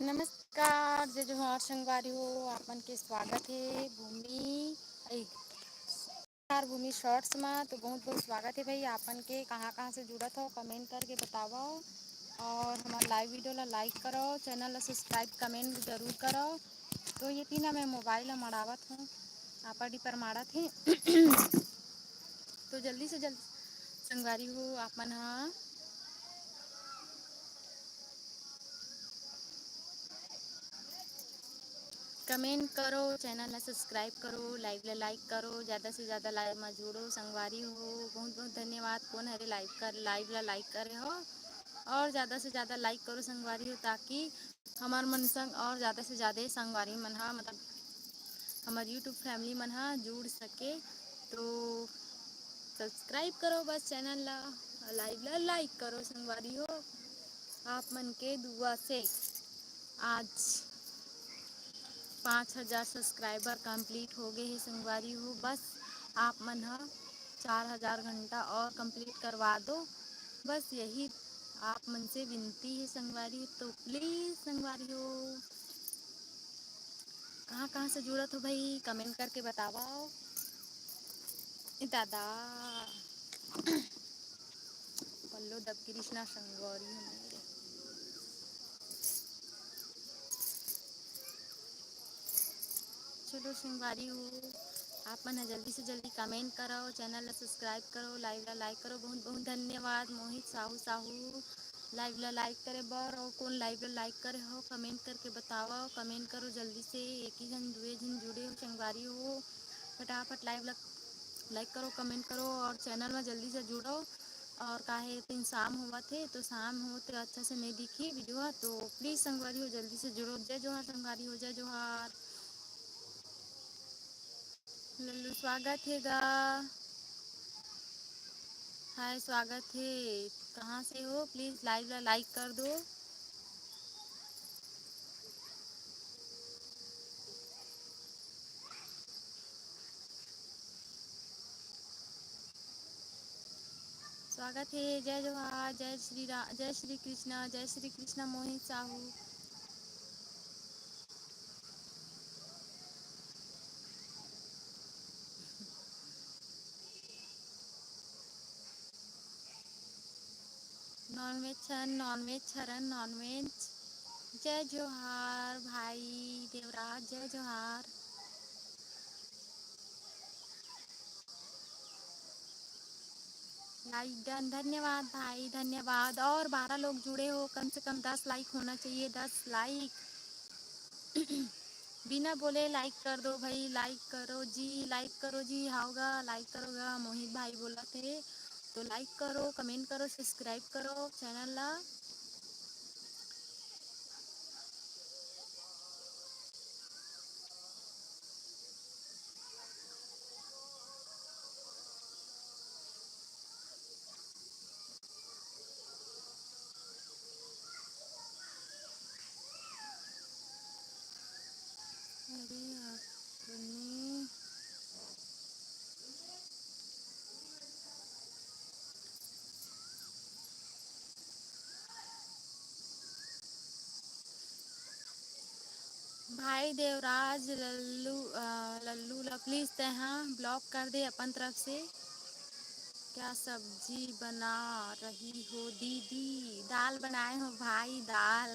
नमस्कार, जय जोहार संगवारी हो। आपन के स्वागत है भूमि भूमि शॉर्ट्स में। तो बहुत बहुत स्वागत है भाई। आपन के कहाँ कहाँ से जुड़त हो कमेंट करके बताओ, और हमारा लाइव वीडियो ला लाइक करो, चैनल ला सब्सक्राइब कमेंट जरूर करो। तो ये तीन मैं मोबाइल ला मड़ावत हूँ, आपड़ी पर माड़त है। तो जल्दी से जल्दी संगवारी हो आपन हाँ कमेंट करो, चैनल ला सब्सक्राइब करो, लाइव ला लाइक करो, ज़्यादा से ज़्यादा लाइव में जुड़ो संगवारी हो। बहुत बहुत धन्यवाद। कौन हरे लाइव ला लाइक करे हो, और ज़्यादा से ज़्यादा लाइक करो संगवारी हो, ताकि हमार मन संग और ज़्यादा से ज़्यादा संगवारी मन हा मतलब हमार यूट्यूब फैमिली मन हा जुड़ सके। तो सब्सक्राइब करो बस चैनल ला, लाइव ला लाइक करो संगवारी हो। आप मन के दुआ से आज 5000 सब्सक्राइबर कंप्लीट हो गए हैं संगवारी हो। बस आप मन हा 4000 घंटा और कंप्लीट करवा दो, बस यही आप मन से विनती है संगवारी हो। तो प्लीज़ संगवारी हो कहाँ कहाँ से जुड़त हो भाई, कमेंट करके बताओ। दादा पल्लो दब कृष्णा संगवारी हो मेरे। चलो संगवारी हो आप मन जल्दी से जल्दी कमेंट करो, चैनल ला सब्सक्राइब करो, लाइव ला लाइक करो। बहुत बहुत धन्यवाद। मोहित साहू लाइव ला लाइक करे बर, और कौन लाइव ला लाइक करे हो कमेंट करके बताओ। कमेंट करो जल्दी से, एक ही जन दुए जन जुड़े हो संगवारी हो। फटाफट लाइव ला लाइक करो, कमेंट करो, और चैनल में जल्दी से जुड़ो। और काहे दिन शाम हुआ थे तो शाम हो तो अच्छा से नहीं दिखी वीडियो, तो प्लीज़ संगवारी हो जल्दी से जुड़ो। जय जोहार संगवारी हो, जय जोहार। लल्लू स्वागत है गा। हाय स्वागत है। कहाँ से हो प्लीज़ लाइव ला लाइक कर दो। स्वागत है। जय जोहार, जय श्री कृष्णा, जय श्री कृष्णा मोहित साहू। नॉनवेज छन, नॉनवेज छरन, नॉनवेज। जय जोहार भाई देवराज, जय जोहार। लाइक डन, धन्यवाद भाई धन्यवाद। और 12 लोग जुड़े हो, कम से कम 10 लाइक होना चाहिए, 10 लाइक। बिना बोले लाइक कर दो भाई, लाइक करो जी, लाइक करो जी। हाउगा लाइक करोगा मोहित भाई बोला थे। तो लाइक करो, कमेंट करो, सब्सक्राइब करो चैनल ला। अरे अपने भाई देवराज लल्लू ला प्लीज़ तहाँ ब्लॉक कर दे अपन तरफ से। क्या सब्जी बना रही हो दीदी? दाल बनाए हो भाई, दाल।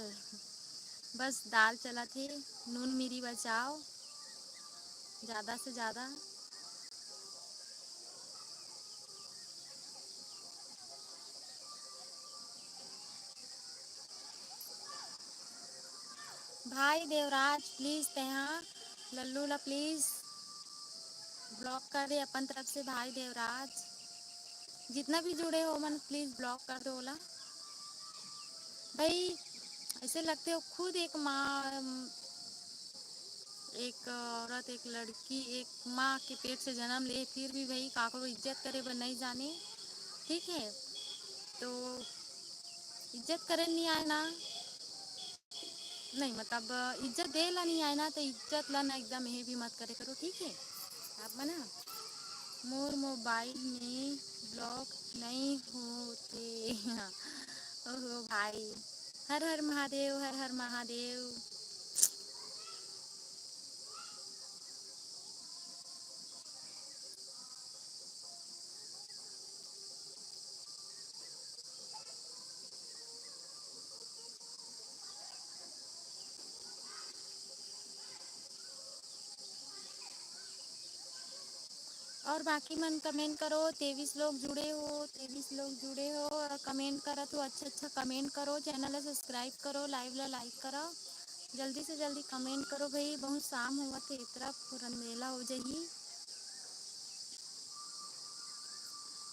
बस दाल चला थे, नून मिरी बचाओ ज़्यादा से ज़्यादा। भाई देवराज प्लीज़ तहाँ लल्लू ला प्लीज़ ब्लॉक कर दे अपन तरफ से। भाई देवराज जितना भी जुड़े हो मन प्लीज़ ब्लॉक कर दो ओला भाई। ऐसे लगते हो खुद एक माँ, एक औरत, एक लड़की, एक माँ के पेट से जन्म ले, फिर भी भाई काको इज्जत करे पर नहीं जाने। ठीक है, तो इज्जत करे नहीं आए ना, नहीं मतलब इज्जत दे ला नहीं आए ना, तो इज्जत ला ना एकदम यही भी मत करे करो। ठीक है आप बना मोर मोबाइल में ब्लॉक नहीं होते। ओहो भाई हर हर महादेव, हर हर महादेव। और बाकी मन कमेंट करो। 23 लोग जुड़े हो, 23 लोग जुड़े हो और कमेंट करो तो अच्छा अच्छा कमेंट करो। चैनल ला सब्सक्राइब करो, लाइव ला लाइक करो। जल्दी से जल्दी कमेंट करो भाई, बहुत शाम हुआ थे, तरफ अंधेला हो जाही।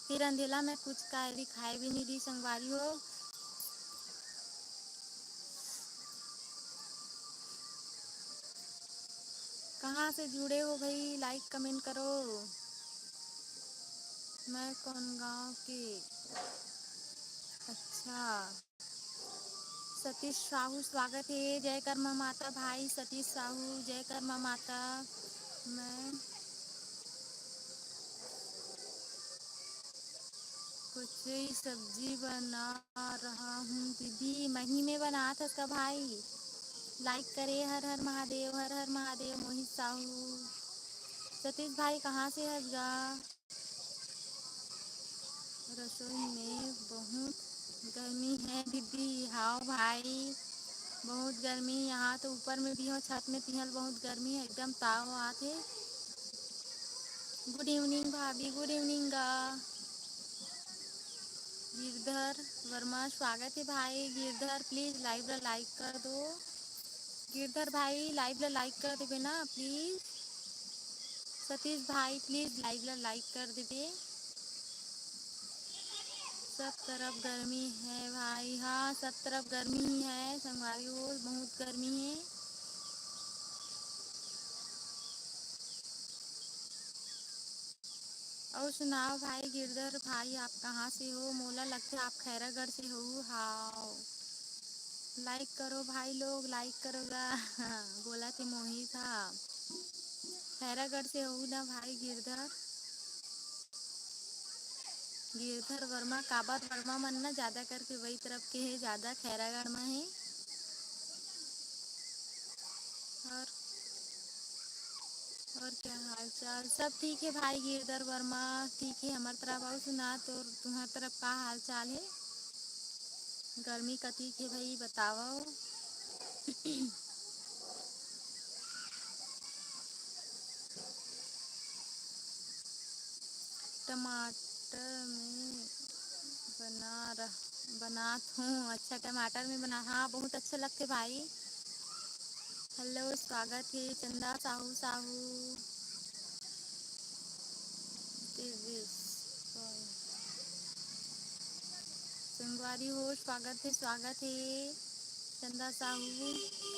फिर अंधेला में कुछ का भी खाए भी नहीं दी संगवारी हो। कहाँ से जुड़े हो भाई, लाइक कमेंट करो। मैं कौन गांव के? अच्छा, सतीश साहू स्वागत है। जय कर्मा माता भाई सतीश साहू, जय कर्मा माता। मैं कुछ ही सब्जी बना रहा हूँ दीदी। मही में बना था इसका भाई। लाइक करे। हर हर महादेव, हर हर महादेव। मोहित साहू, सतीश भाई कहाँ से हसगा? रसोई में बहुत गर्मी है दीदी। हाँ भाई, बहुत गर्मी यहाँ तो। ऊपर में भी हो, छत में तिहल बहुत गर्मी है, एकदम ताव आते। गुड इवनिंग भाभी, गुड इवनिंग। गिरधर वर्मा स्वागत है भाई। गिरधर प्लीज लाइव ला लाइक कर दो। गिरधर भाई लाइव ला लाइक कर देवे ना प्लीज। सतीश भाई प्लीज लाइव ला लाइक कर देवे। सब तरफ गर्मी है भाई। हाँ, सब तरफ गर्मी ही है संगवारी हो, बहुत गर्मी है। और सुनाओ भाई गिरधर भाई, आप कहाँ से हो? मोला लगता है आप खैरागढ़ से हो। हाँ, लाइक करो भाई लोग, लाइक करोगा। बोला थी मोहित था। खैरागढ़ से हो ना भाई गिरधर? गिरधर वर्मा, काबत वर्मा मन ना ज्यादा करके वही तरफ के है, ज्यादा खैरागढ़ में है। और और क्या हाल चाल? सब ठीक है भाई गिरधर वर्मा, ठीक है हमार तरफ। और सुना तो तुम्हार तरफ का हाल चाल है? गर्मी कती के भाई बताओ। टमाटर में बनात हूँ। अच्छा, टमाटर में बना, हाँ बहुत अच्छे लगते भाई। हेलो, स्वागत है चंदा साहू साहू। संगवारी हो, स्वागत है स्वागत है चंदा साहू।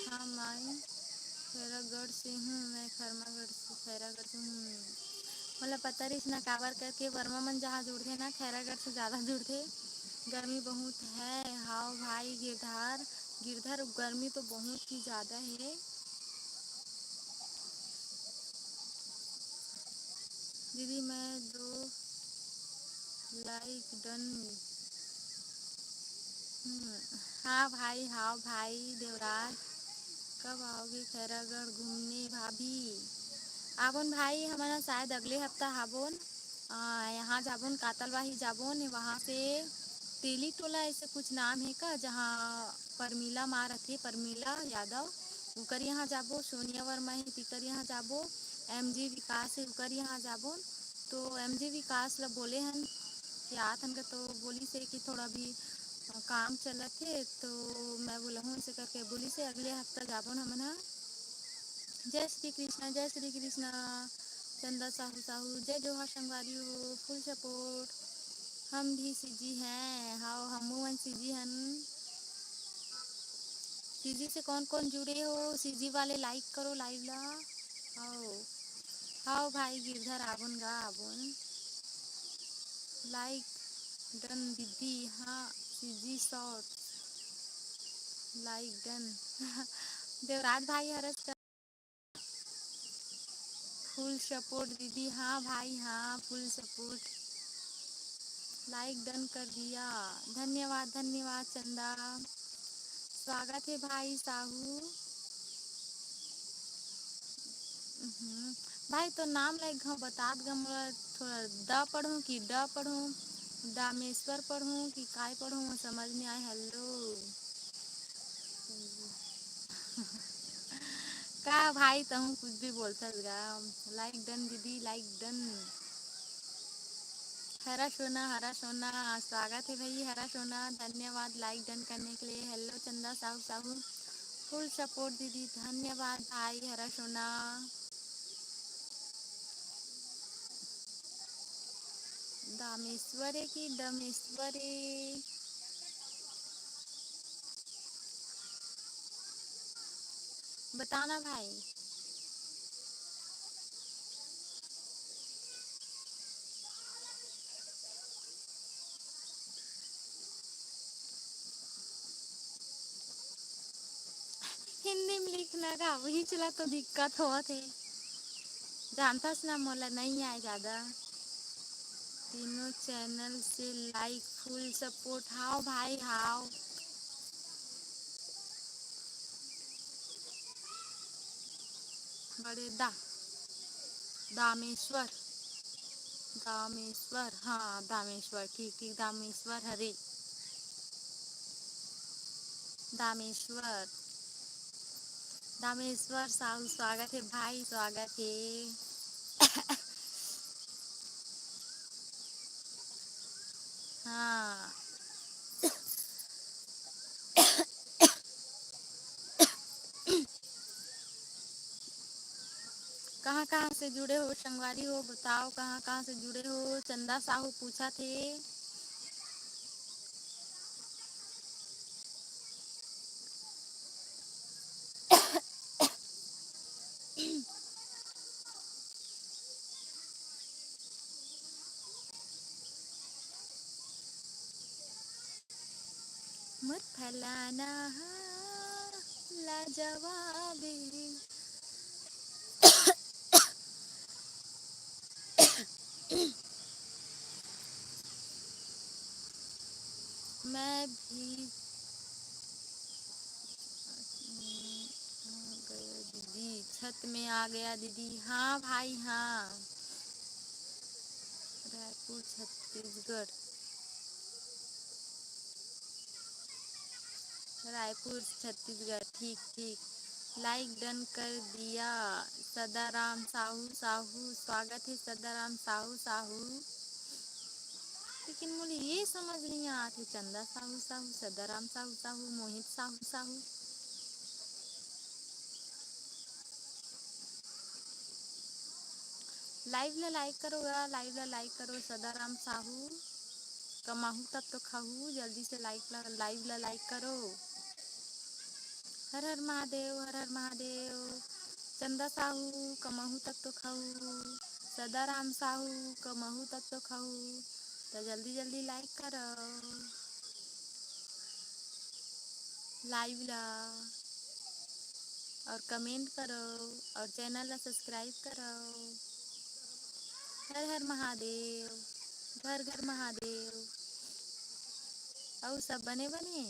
हाँ मैं खैरागढ़ से हूँ, मैं खरमागढ़ से, खैरागढ़ से हूँ। मतलब पता रही ना काबर करके वर्मा मन जहाँ जुड़ते ना खैरागढ़ से ज़्यादा जुड़ते। गर्मी बहुत है। हाँ भाई गिरधर, गिरधर गर्मी तो बहुत ही ज़्यादा है दीदी। मैं दो लाइक डन। हाँ भाई, हाँ भाई देवराज, कब आओगे खैरागढ़ घूमने भाभी? आबोन भाई, हमारा शायद अगले हफ्ता आबोन। यहाँ जाबोन कातलवाही जाबोन, वहाँ से तेली टोला ऐसे कुछ नाम है का, जहाँ परमीला माँ रखे, परमीला यादव उकर यहाँ जाबो। सोनिया वर्मा है तिकर यहाँ जाबो। एमजी विकास है उकर यहाँ जाबो। तो एमजी विकास ला बोले हन कि आत हन का, तो बोली से कि थोड़ा भी काम चलत है, तो मैं बोला हूँ ऐसे करके बोली से अगले हफ्ता जाबो न हमन। जय श्री कृष्णा, जय श्री कृष्णा। चंदा साहू साहू, जय जोहार संगवारी हो, फुल सपोर्ट। हम भी सीजी हैं। हाँ, हम सीजी हन। सीजी से कौन कौन जुड़े हो? सीजी वाले लाइक करो लाइव ला। आओ, हाँ भाई गिरधर आबुन गा आबुन। लाइक डन दीदी। हाँ CG short like done. Devraj भाई हरस कर फुल सपोर्ट दीदी। हाँ भाई, हाँ फुल सपोर्ट, लाइक डन कर दिया। धन्यवाद धन्यवाद चंदा। स्वागत है भाई साहू। भाई तो नाम लाइक हम बता मोला थोड़ा द पढ़ूं कि ड पढ़ूं, दामेश्वर पढ़ूं कि काय पढ़ूं, समझ में आए। हेलो का भाई तुम कुछ भी बोलता गा। लाइक डन दीदी, लाइक डन। हरा सोना स्वागत है भाई। हरा सोना धन्यवाद लाइक डन करने के लिए। हेलो चंदा साहू साहू, फुल सपोर्ट दीदी, धन्यवाद भाई। हरा सोना दामेश्वरे की डमेश्वरे, बताना भाई। हिंदी में लिखना का वही चला तो दिक्कत हो थे। जानतास ना मोला नहीं आए ज्यादा। तीनों चैनल से लाइक फुल सपोर्ट। हाओ भाई हाओ। बड़े दामेश्वर, दामेश्वर हाँ दामेश्वर, ठीक ठीक दामेश्वर हरे, दामेश्वर दामेश्वर साहू स्वागत है भाई, स्वागत है। हाँ कहाँ कहाँ से जुड़े हो संगवारी हो, बताओ कहाँ कहाँ से जुड़े हो। चंदा साहू पूछा थे। मत फैलाना लाजवाब। मैं भी आ गया दीदी, छत में आ गया दीदी। हाँ भाई हाँ। रायपुर छत्तीसगढ़, रायपुर छत्तीसगढ़, ठीक ठीक। लाइक डन कर दिया। सदाराम साहू साहू स्वागत है। सदाराम साहू साहू, लेकिन मुझे ये समझ नहीं आती। चंदा साहू साहू, सदाराम साहू साहू, मोहित साहू साहू। लाइव ला लाइक करो, लाइव ला लाइक करो। सदाराम साहू कमाहू तब तो खाहू, जल्दी से लाइव ला लाइक करो। हर हर महादेव, हर हर महादेव। चंदा साहू कमाहू तब तो खाऊ, सदाराम साहू कमाहू तब तो खाऊ। तो जल्दी जल्दी लाइक करो लाइव ला, और कमेंट करो, और चैनल ला सब्सक्राइब करो। हर हर महादेव, घर घर महादेव। और सब बने बने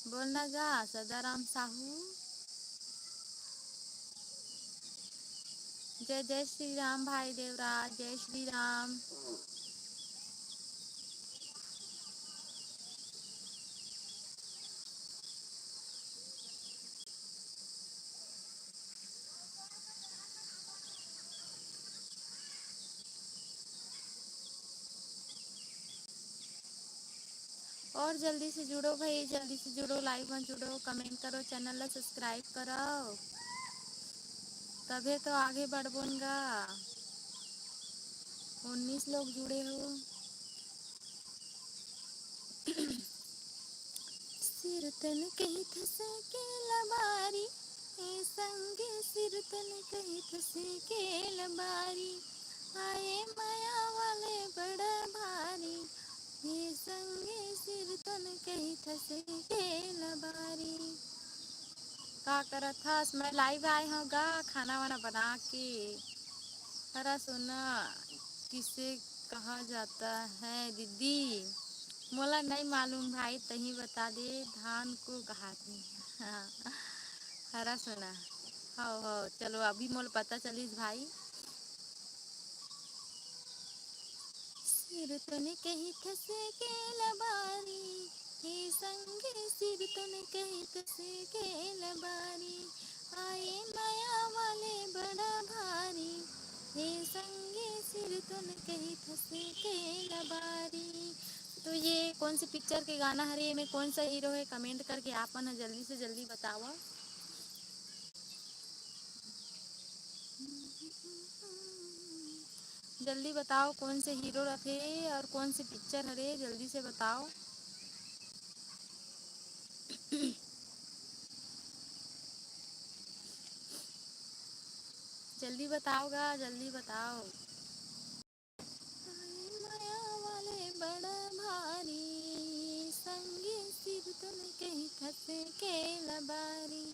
बोलना जा। सदाराम साहू जय जय श्री राम भाई देवराज, जय श्री राम। और जल्दी से जुड़ो भाई, जल्दी से जुड़ो, लाइव में जुड़ो, कमेंट करो, चैनल ला सब्सक्राइब करो, तभी तो आगे बढ़बोगा। 19 लोग जुड़े हो। सिर तन कहीं थसे के लबारी, ए संगे सिर तन कहीं थसे के लबारी, आए माया वाले बड़ा भारी, ये संगे सिर तन कहीं थसे के लबारी। का करा था? मैं लाइव आए होगा खाना वाना बना के। हरा सोना किसे कहा जाता है दीदी? मोला नहीं मालूम भाई, तही बता दे। धान को कहाती हाँ। हरा सोना हो चलो अभी मोल पता चलिस भाई। सिर तने कही थसे के लबारी, हे संगे सिर तने कही थसे के लबारी, आए माया वाले बड़ा भारी, हे संगे सिर तने कही थसे के लबारी। तो ये कौन सी पिक्चर के गाना हरे में कौन सा हीरो है? कमेंट करके आप मन जल्दी से जल्दी बताओ। जल्दी बताओ कौन से हीरो रखे और कौन सी पिक्चर हरे, जल्दी से बताओ। जल्दी बताओगा, जल्दी बताओ। माया वाले बड़ा भारी, संगे सिर तुम कहीं थसे के लबारी।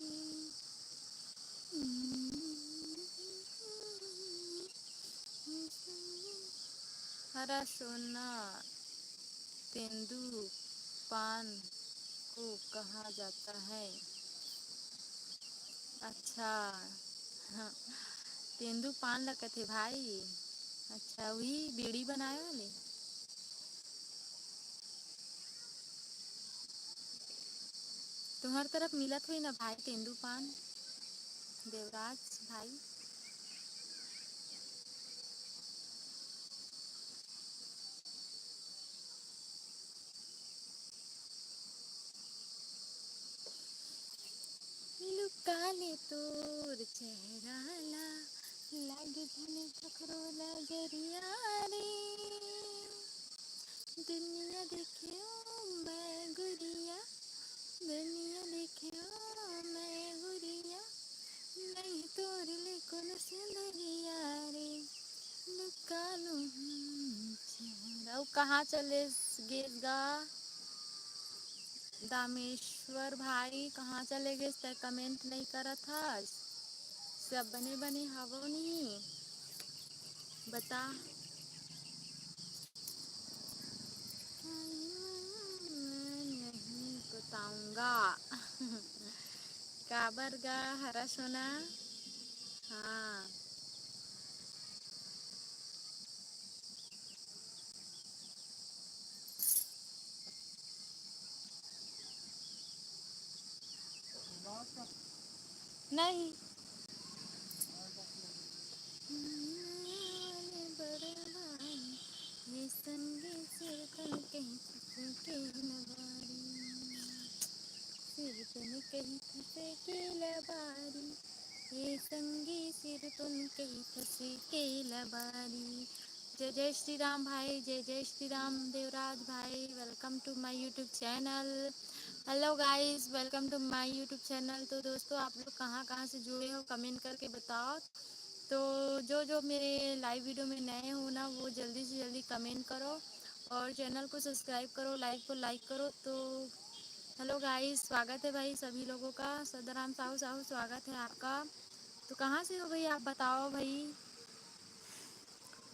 हरा सोना तेंदू पान को कहा जाता है? अच्छा हाँ, तेंदू पान लगते भाई। अच्छा वही बीड़ी बनाए वाले। तुम्हार तरफ मिलत हुई ना भाई तेंदू पान देवराज भाई? लुका ले तोर चेहराला, लाग धने ठकरो लगरिया रे, दुनिया देखियो मैं गुरिया, दुनिया देखियो मैं गुरिया, नहीं तोर ले कौन सुंदरिया रे, लुका लू चेहरा। कहाँ चले गेगा दामेश्वर भाई? कहाँ चले गए? कमेंट नहीं करा था। सब बने बने हवो नहीं बता। नहीं बताऊंगा। काबर गा हरा सोना? हाँ नहीं ये संगे सिर तन कहीं फंसे के लबारी, सिर तन कहीं फंसे के लबारी, ये संगी सिर तुम कहीं फंसे के लबारी। जय जय श्री राम भाई, जय जय श्री राम देवराज भाई। Welcome to my YouTube channel. Hello guys, welcome to my YouTube channel. तो दोस्तों आप लोग कहाँ कहाँ से जुड़े हो कमेंट करके बताओ। तो जो जो मेरे लाइव वीडियो में नए हो ना वो जल्दी से जल्दी कमेंट करो और चैनल को सब्सक्राइब करो, लाइक को लाइक करो। तो हेलो गाइस, स्वागत है भाई सभी लोगों का। सदराम साहू साहू स्वागत है आपका। तो कहाँ से हो भाई आप बताओ भाई।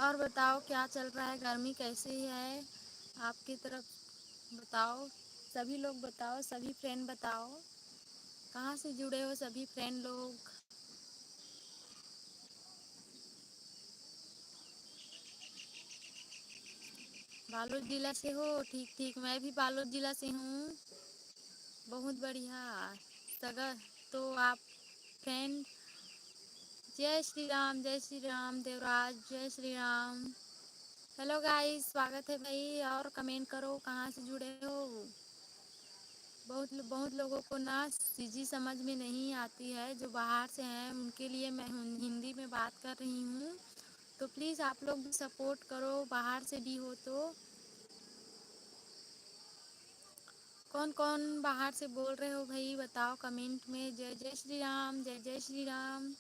और बताओ क्या चल रहा है, गर्मी कैसी है आपकी तरफ बताओ। सभी लोग बताओ, सभी फ्रेंड बताओ कहाँ से जुड़े हो सभी फ्रेंड लोग। बालोद जिला से हो? ठीक ठीक, मैं भी बालोद जिला से हूँ। बहुत बढ़िया सगर। तो आप फ्रेंड, जय श्री राम, जय श्री राम देवराज, जय श्री राम। हेलो गाइस, स्वागत है भाई। और कमेंट करो कहाँ से जुड़े हो। बहुत बहुत लोगों को ना सीजी समझ में नहीं आती है, जो बाहर से हैं उनके लिए मैं हिंदी में बात कर रही हूँ। तो प्लीज़ आप लोग भी सपोर्ट करो, बाहर से भी हो तो। कौन कौन बाहर से बोल रहे हो भाई बताओ कमेंट में। जय जय श्री राम, जय जय श्री राम।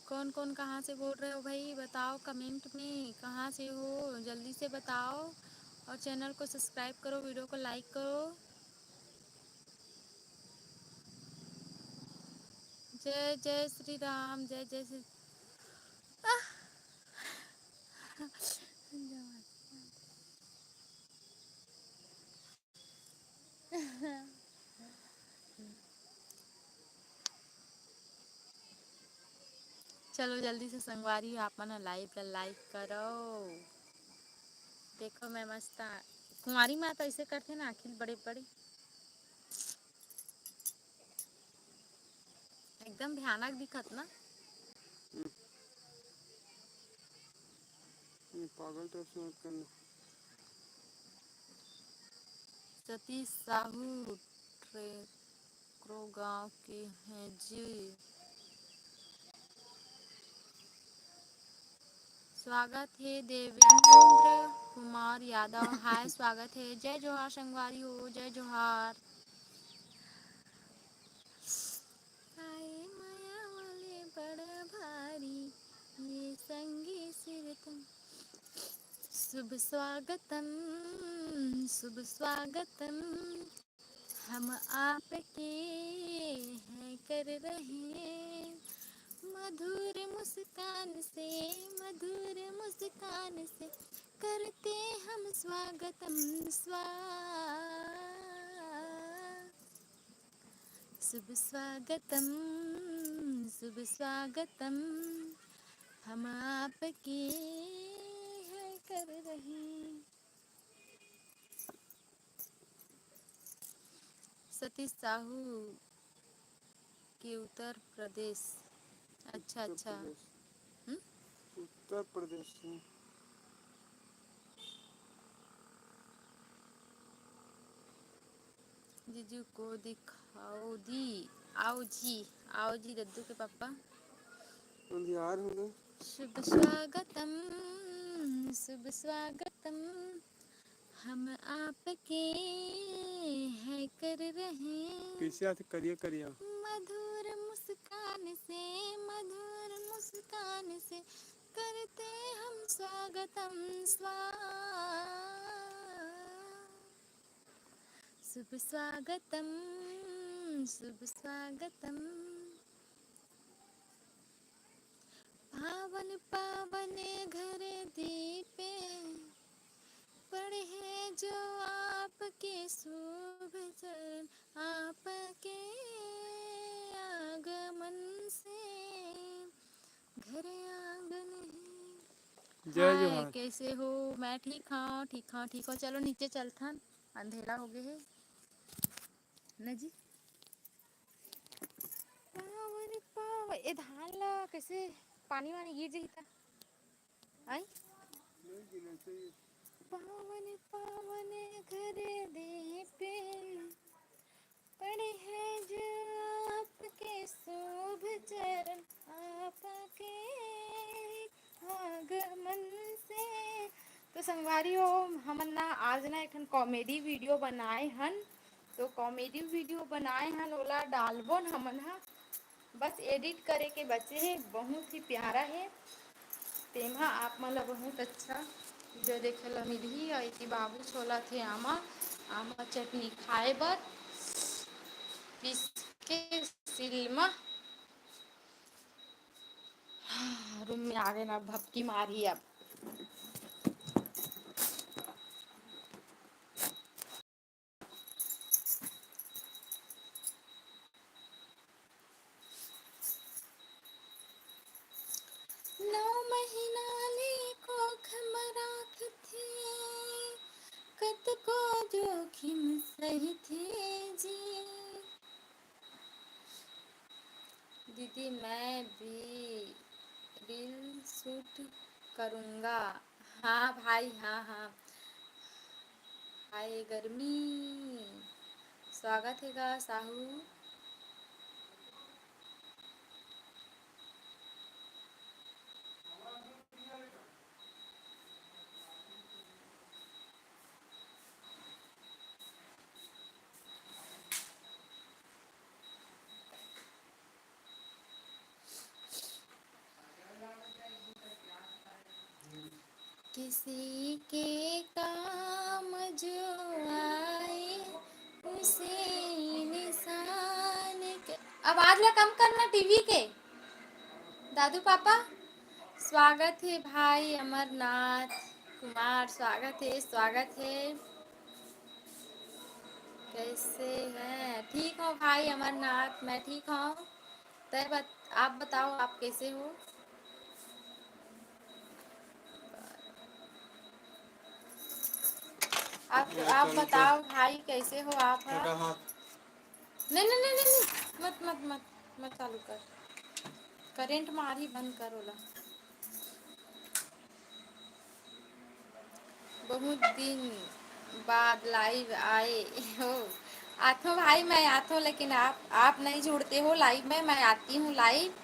कौन कौन कहाँ से बोल रहे हो भाई, बताओ कमेंट में कहाँ से हो, जल्दी से बताओ। और चैनल को सब्सक्राइब करो, वीडियो को लाइक करो। जय जय श्री राम, जय जय श्री चलो जल्दी से संगवारी आप मन लाइव लाइक करो। देखो मैं मस्त कुंवारी माँ तो ऐसे करते ना, आखिर बड़े बड़े एकदम भयानक दिखत ना। पागल तो मत करना। सतीश साहू ट्रेक्रो गांव के हैं जी। स्वागत है देवेंद्र कुमार यादव, हाय स्वागत है। जय जोहार संगवारी हो, जय जोहार। हाय माया वाले बड़ा भारी, ये संगी सिर तुम। शुभ स्वागतम, शुभ स्वागतम, हम आपके हैं कर रहे मधुर मुस्कान से, मधुर मुस्कान से करते हम स्वागतम शुभ स्वागतम, शुभ स्वागतम, हम आपके हैं कर रहे। सतीश साहू के उत्तर प्रदेश। अच्छा अच्छा। उत्तर प्रदेश में जीजू को दिखाओ दी। आओ जी दद्दू के पापा। अंधियार हो गए। शुभ स्वागतम, शुभ स्वागतम, हम आपके हैं कर रहे कैसे आते करिए करिए मधुर मुस्कान से, मधुर मुस्कान से करते हम स्वागतम शुभ स्वागतम, शुभ स्वागतम। पावन पावन घर दीपे पड़े हैं जो आपके शुभ चरण, आपके आगमन से घर आंगन है। जय जोहार। कैसे हो? मैं ठीक हाँ, ठीक हाँ, ठीक हो। चलो नीचे चलथन, अंधेरा हो गए है न जी। पावन पावन ए धान ला कैसे पानी वानी गिर जाही था आई। पावन पावन घर दीपे पड़े हैं जो आपके शुभ चरण, आपके आगमन से। तो संगवारी हो, हमन ना आज ना एक कॉमेडी वीडियो बनाए हन। तो कॉमेडी वीडियो बनाए हन, ओला डालबो न हमन हा। बस एडिट करे के बचे है, बहुत ही प्यारा है। तेमा आप मन ला बहुत अच्छा जो देखे ला मिलही। और इति बाबू छोला थे आमा चटनी खाए बर पीस के सिलमा। रूम में आ गए ना, भपकी मारी अब। नौ महीना ले कोख में राख थे, कत को जोखिम सही थे जी। दीदी मैं भी रील शूट करूँगा। हाँ भाई, हाँ हाँ। हाय गर्मी, स्वागत है गा साहू। किसी के काम जो आए उसे इंसान के। आवाज ला कम करना टीवी के। दादू पापा स्वागत है भाई अमरनाथ कुमार, स्वागत है। कैसे हैं? ठीक हो भाई अमरनाथ? मैं ठीक हूँ। आप बताओ आप कैसे हो? आप बताओ भाई कैसे हो आप? नहीं नहीं नहीं नहीं नहीं, मत मत मत मत चालू कर। करंट मार ही बंद करो ला। बहुत दिन बाद लाइव आए हो। आतो भाई मैं आता हूँ, लेकिन आप नहीं जुड़ते हो लाइव में। मैं आती हूँ लाइव।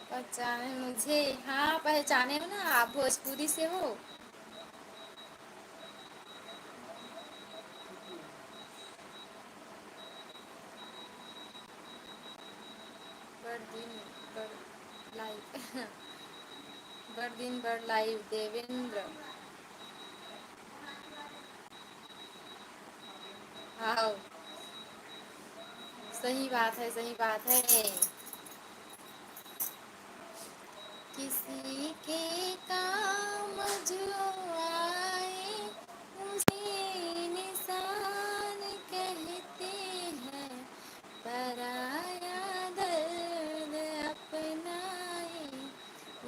पहचाने मुझे? हाँ पहचाने हो ना, आप भोजपुरी से हो। बड़ दिन बड़ लाइव बड़ दिन बड़ लाइव देवेंद्र। हाँ सही बात है, सही बात है। किसी के काम जो आए उसे इंसान कहते हैं, पराया दर्द अपनाए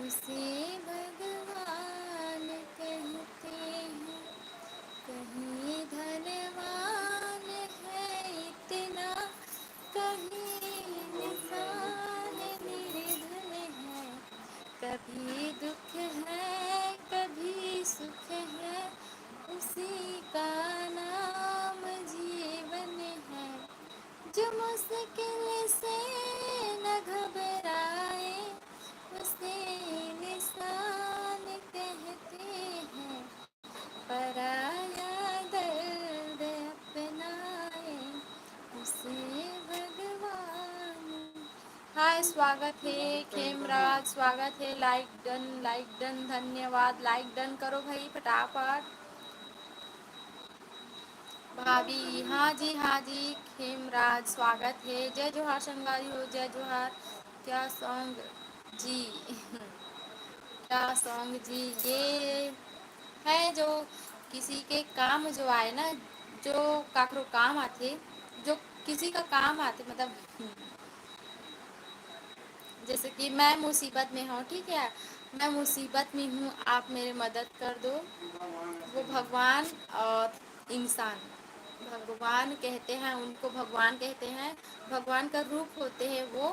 उसे भगवान कहते हैं। कहीं धनवान है इतना, कहीं इंसान निर्धन है। कभी दुख है कभी सुख है, उसी का नाम जीवन है। जो मुश्किल से न घबराए उसे इंसान कहते हैं, पराया दर्द अपनाए उसे भगवान। हाय स्वागत है खेमराज, स्वागत है। लाइक डन धन्यवाद। लाइक डन करो भाई फटाफट। भाभी हाँ जी खेमराज स्वागत है। जय जोहार संगवारी हो, जय जोहार। क्या सॉन्ग जी क्या सॉन्ग जी? ये है जो किसी के काम जो आए ना, जो काकरो काम आते, जो किसी का काम आते, मतलब जैसे कि मैं मुसीबत में हूँ, ठीक है, मैं मुसीबत में हूँ, आप मेरी मदद कर दो। वो भगवान और इंसान, भगवान कहते हैं उनको, भगवान कहते हैं, भगवान का रूप होते हैं वो।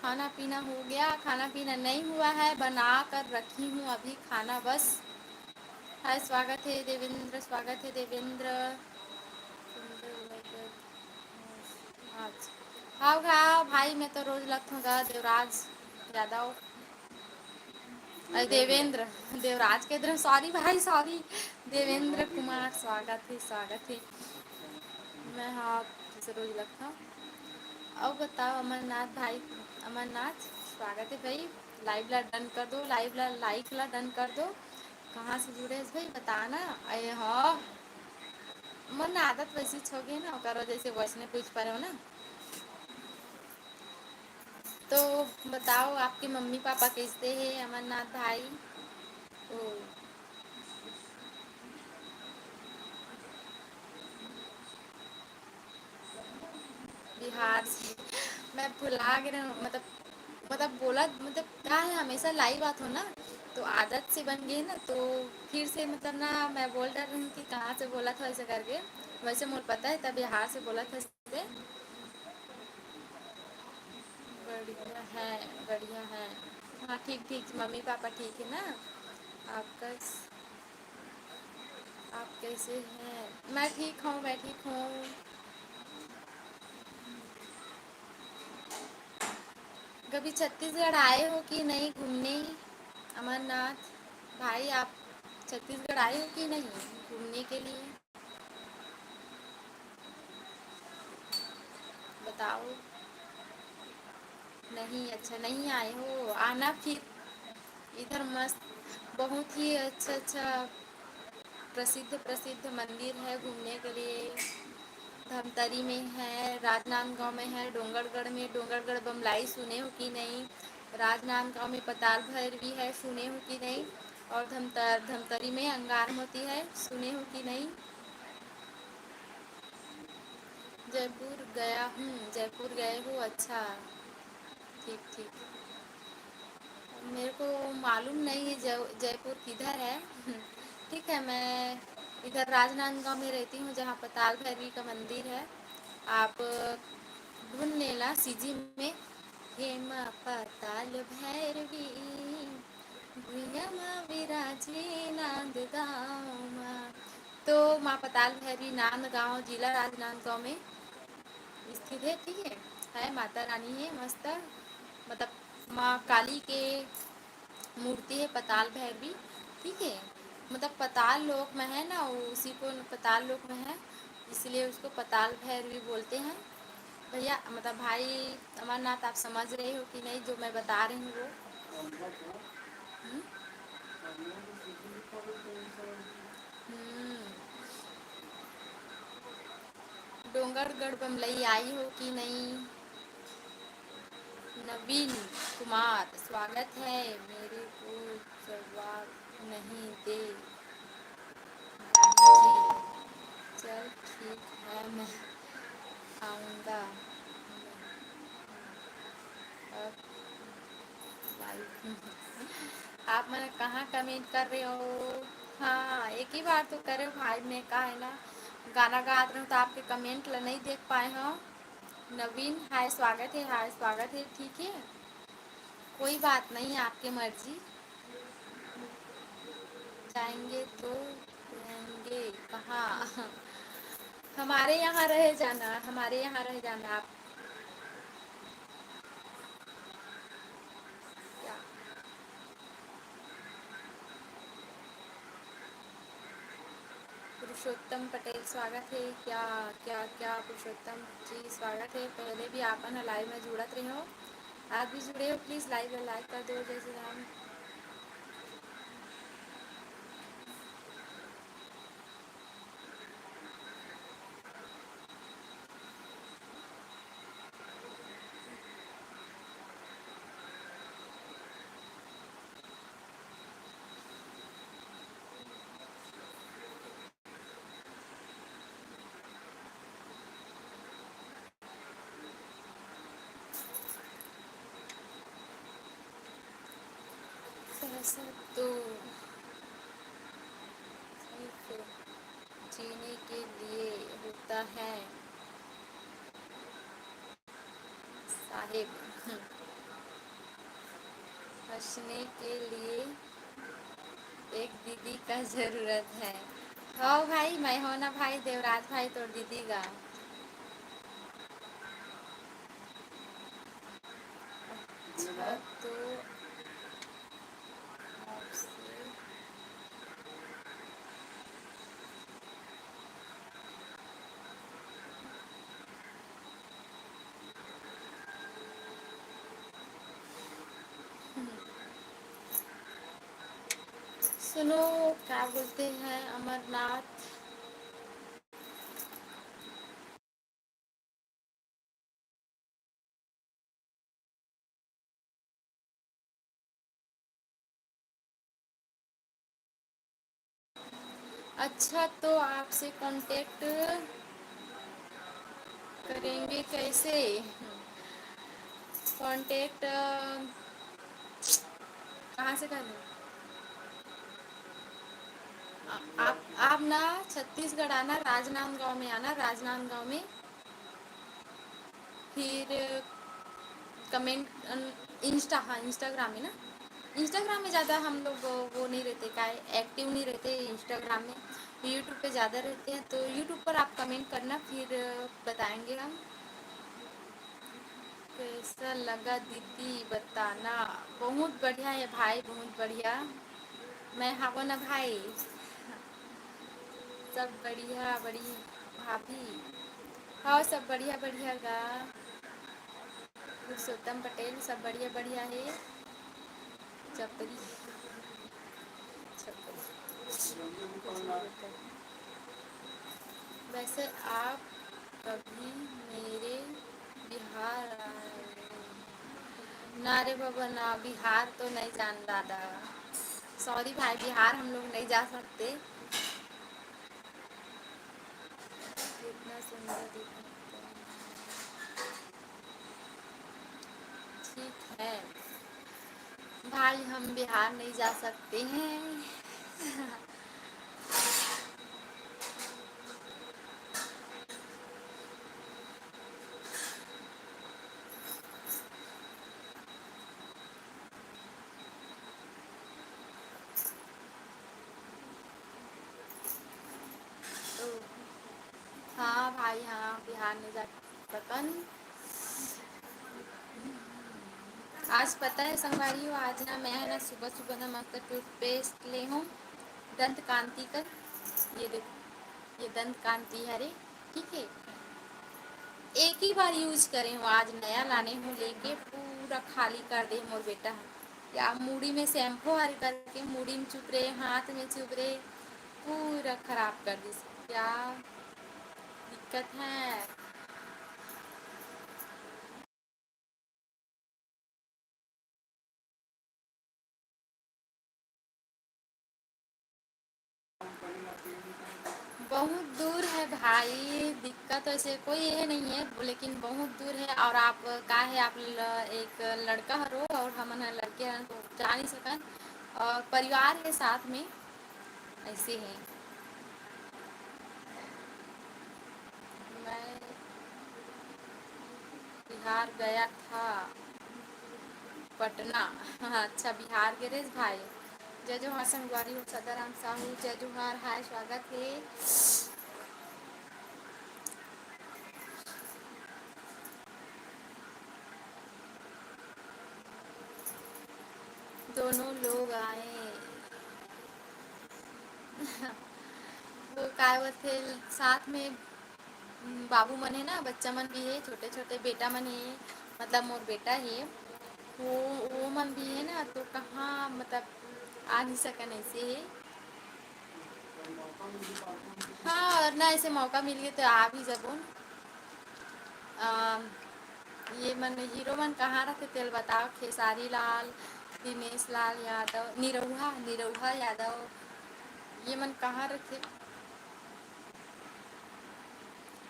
खाना पीना हो गया? खाना पीना नहीं हुआ है, बना कर रखी हूँ अभी खाना बस। हाय स्वागत है देवेंद्र, स्वागत है देवेंद्र। आज हाँ हाँ भाई, मैं तो रोज लगूंगा देवराज यादव। देवेंद्र देवराज के इधर, सॉरी भाई सॉरी। देवेंद्र कुमार स्वागत है, स्वागत है। मैं हाँ जैसे रोज लगता हूँ। अब बताओ अमरनाथ भाई, अमरनाथ स्वागत है भाई। लाइव ला डन कर दो, लाइव ला लाइक ला डन कर दो। कहाँ से जुड़े इस भाई बताना। अरे हाँ मन आदत वैसी छोगी ना करो, जैसे वॉइस ने पूछ पा रहे हो ना। तो बताओ आपके मम्मी पापा कैसे हैं अमरनाथ भाई? ओ बिहार से मैं भुला गई हूँ, मतलब बोला, मतलब क्या है हमेशा लाइव बात हो ना, तो आदत से बन गई ना, तो फिर से मतलब ना मैं बोल रही हूँ कि कहाँ से बोला था ऐसे करके। वैसे मुझे पता है तब बिहार से बोला था इससे। बढ़िया है, बढ़िया है। हाँ ठीक ठीक, मम्मी पापा ठीक है ना? आपका आप कैसे हैं? मैं ठीक हूँ, मैं ठीक हूँ। कभी छत्तीसगढ़ आए हो कि नहीं घूमने? अमरनाथ भाई आप छत्तीसगढ़ आए हो कि नहीं घूमने के लिए? बताओ। नहीं, अच्छा नहीं आए हो, आना फिर। इधर मस्त बहुत ही अच्छा अच्छा प्रसिद्ध प्रसिद्ध मंदिर है घूमने के लिए। धमतरी में है, राजनांदगांव में है, डोंगरगढ़ में, डोंगरगढ़ बमलाई सुने हो कि नहीं। राजनांदगांव में पताल भैरवी है, सुने हो कि नहीं। और धमतरी में अंगार मोती है, सुने हो कि नहीं। जयपुर गया हूँ, जयपुर गए हो, अच्छा। ठीक ठीक। मेरे को मालूम नहीं है जयपुर किधर है। ठीक है, मैं इधर राजनांदगांव में रहती हूँ, जहाँ पताल भैरवी का मंदिर है। आप ढूंढ लेना सीजी में, हेम पताल भैरवी भुइयां विराजे नांद गाँव माँ। तो माँ पताल भैरवी नांदगांव जिला राजनांदगांव में स्थित है। ठीक है माता रानी है मस्त, मतलब माँ काली के मूर्ति है पताल भैरवी। ठीक है, मतलब पताल लोक में है ना, वो उसी को पताल लोक में है, इसलिए उसको पताल भैरवी बोलते हैं। भैया मतलब भाई अमरनाथ, आप समझ रहे हो कि नहीं जो मैं बता रही हूँ वो। हम्म? हम्म, डोंगरगढ़ बमलई आई हो कि नहीं। नवीन कुमार, स्वागत है। मेरे को जवाब नहीं दे भाभी जी। चल ठीक है, मैं आऊँगा। अब लाइक आप मैंने कहाँ कमेंट कर रहे हो। हाँ, एक ही बार तो करे भाई, ने कहा है ना गाना गा रहे हो तो आपके कमेंट नहीं देख पाए हो। नवीन हाय स्वागत है, हाय स्वागत है। ठीक है, कोई बात नहीं, आपकी मर्जी। जाएंगे तो रहेंगे कहाँ। हमारे यहाँ रह जाना, हमारे यहाँ रह जाना आप। क्या पुरुषोत्तम पटेल स्वागत है। क्या क्या क्या पुरुषोत्तम जी स्वागत है। पहले भी आप ना लाइव में जुड़त रहे हो, आप भी जुड़े हो, प्लीज़ लाइव में लाइक कर दो। जैसे हम पैसा तो सिर्फ जीने के लिए होता है साहिब, हंसने के लिए एक दीदी का ज़रूरत है। हाँ भाई, मैं हो ना भाई, देवराज भाई तो दीदी का। अच्छा तो आपसे सुनो, क्या बोलते हैं अमरनाथ। अच्छा तो आपसे कांटेक्ट करेंगे कैसे। कांटेक्ट कहाँ से करें। आप ना छत्तीसगढ़ आना, राजनांदगांव में आना, राजनांदगांव में फिर कमेंट इंस्टा, हाँ इंस्टाग्राम में ना, इंस्टाग्राम में ज़्यादा हम लोग वो नहीं रहते, का एक्टिव नहीं रहते इंस्टाग्राम में, यूट्यूब पे ज़्यादा रहते हैं। तो यूट्यूब पर आप कमेंट करना, फिर बताएंगे हम। कैसा लगा दीदी बताना। बहुत बढ़िया है भाई, बहुत बढ़िया। मैं हाँ ना भाई, सब बढ़िया बढ़िया। भाभी हाँ, सब बढ़िया बढ़िया गा। पुरुषोत्तम पटेल सब बढ़िया बढ़िया है। चपरी वैसे आप कभी मेरे बिहार आए? ना रे बाबा ना, बिहार तो नहीं जान दादा। सॉरी भाई, बिहार हम लोग नहीं जा सकते। कितना सुंदर दिखता है। ठीक है भाई, हम बिहार नहीं जा सकते हैं। तो हाँ भाई, हाँ बिहार नहीं जा सकन। आज पता है संगवारी हो, आज ना मैं है ना सुबह सुबह ना मस्त टूथपेस्ट ले हूँ दंत कांति का। ये देखो, ये दंत कांति है रे। ठीक है, एक ही बार यूज करे हूँ, आज नया लाने हूँ लेके पूरा खाली कर दे मोर बेटा। या मूड़ी में शैम्पू हर करके मूड़ी में चुप रहे, हाथ में चुप रहे, पूरा खराब कर दी। क्या दिक्कत है? बहुत दूर है भाई, दिक्कत वैसे कोई ये नहीं है, लेकिन बहुत दूर है। और आप का है, आप एक लड़का हो और हम लड़के हैं तो जा नहीं सकन, और परिवार के साथ में ऐसे है। मैं बिहार गया था, पटना। अच्छा, बिहार के रेस भाई। जय जोहार संगवारी हो, सदाराम साहू जय जोहार, हाय स्वागत है। दोनों लोग आए। वो काय वो थे साथ में, बाबू मन है ना, बच्चा मन भी है, छोटे छोटे बेटा मन है, मतलब मोर बेटा है। वो मन भी है ना, तो कहाँ मतलब आ नहीं सकन ऐसे है। हाँ, और ना ऐसे मौका मिल गया तो आ भी जबो। ये मन हीरो मन कहाँ रखे तेल बताओ? खेसारी लाल, दिनेश लाल यादव, निरहुआ निरहुआ यादव, ये मन कहाँ रखे?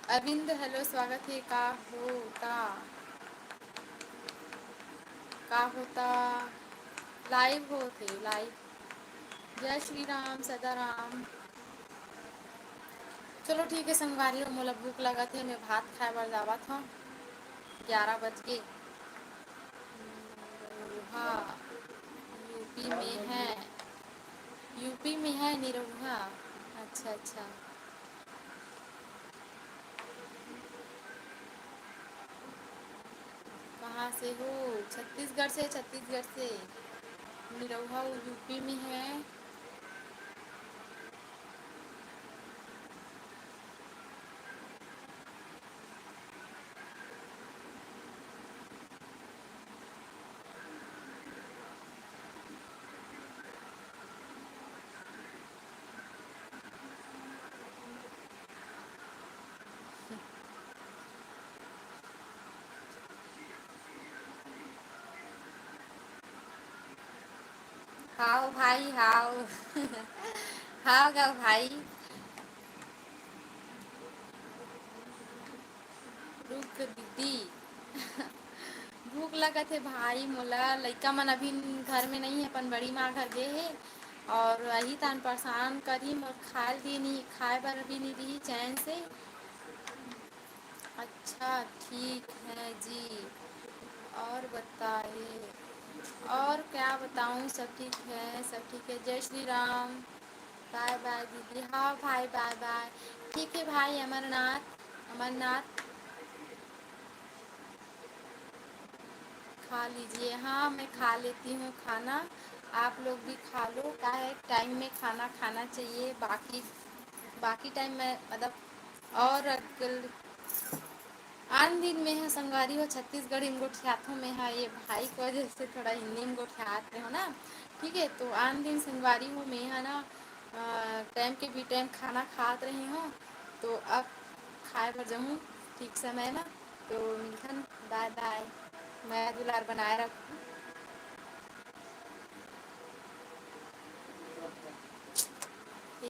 अरविंद हेलो स्वागत है। का होता लाइव हो थे लाइव। जय श्री राम सदा राम। चलो ठीक है संगवारी हो, मोला भूख लगा थे, मैं भात खाए बर जावत हूँ। 11 बज के। हाँ, यूपी में है। यूपी में है निरहुआ। अच्छा अच्छा। कहाँ से हो? छत्तीसगढ़ से, छत्तीसगढ़ से। निरहुआ वो यूपी में है। हाओ भाई हाओ। हाओ गा भाई। रुक दीदी। भूख लगत है भाई मोला, लइका मन अभी घर में नहीं है, अपन बड़ी माँ घर गए है। और वही तान परेशान करी, और खाए दी नहीं, खाए बर भी नहीं रही चैन से। अच्छा ठीक है जी। और बताइए। और क्या बताऊँ, सब ठीक है सब ठीक है। जय श्री राम। बाय बाय दीदी। हाँ भाई बाय बाय। ठीक है भाई, अमरनाथ अमरनाथ खा लीजिए। हाँ मैं खा लेती हूँ खाना, आप लोग भी खा लो। क्या है, टाइम में खाना खाना चाहिए। बाकी बाकी टाइम में मतलब, और अगर आन दिन में है संगवारी हो छत्तीसगढ़ में गोठियात हो में है ये भाई की वजह से थोड़ा हिंदी में गोठियात में हो ना। ठीक है, तो आन दिन संगवारी हो में है ना टाइम के भी टाइम खाना खात रही हूँ। तो अब खाए पर जाऊँ ठीक समय में। तो मिलथन, बाय बाय। मैं दुलार बनाए रखूँ।